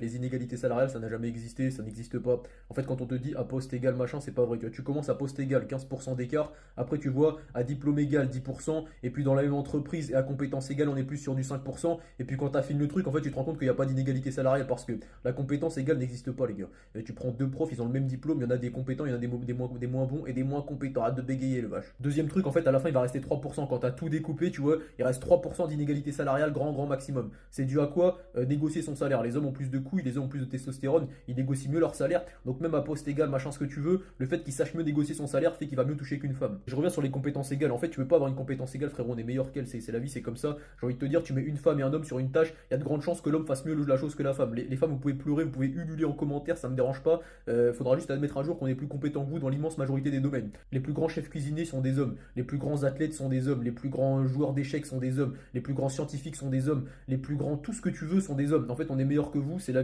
les inégalités salariales, ça n'a jamais existé, ça n'existe pas. En fait, quand on te dit à poste égal machin, c'est pas vrai. Tu commences à poste égal, 15% d'écart, après tu vois à diplôme égal, 10%, et puis dans la même entreprise et à compétence égale, on est plus sur du 5%, et puis quand tu affines le truc, en fait, tu te rends compte qu'il n'y a pas d'inégalité salariale parce que la compétence égale n'existe pas, les gars. Et tu prends deux profs, ils ont le même diplôme, il y en a des compétents, il y en a des moins bons et des moins compétents. Arrête de bégayer, le vache. Deuxième truc, en fait, à la fin, il va rester 3%. Quand tu as tout découpé, tu vois, il reste 3% d'inégalité salariale, grand maximum. C'est dû à quoi? Négocier son salaire. Les hommes ont plus de couilles, les hommes ont plus de testostérone, ils négocient mieux leur salaire. Donc même à poste égal, machin, ce que tu veux, le fait qu'il sache mieux négocier son salaire fait qu'il va mieux toucher qu'une femme. Je reviens sur les compétences égales. En fait, tu peux pas avoir une compétence égale, frérot, on est meilleur qu'elle. C'est la vie, c'est comme ça. J'ai envie de te dire, tu mets une femme et un homme sur une tâche, il y a de grandes chances que l'homme fasse mieux la chose que la femme. Les femmes, vous pouvez pleurer, vous pouvez ululer en commentaire, ça me dérange pas. Faudra juste admettre un jour qu'on est plus compétent que vous dans l'immense majorité des domaines. Les plus grands chefs cuisiniers sont des hommes, les plus grands athlètes sont des hommes, les plus grands joueurs d'échecs sont des hommes, les plus grands scientifiques sont des hommes, les plus grands tout ce que tu veux sont des hommes. En fait, on est meilleur que vous, c'est la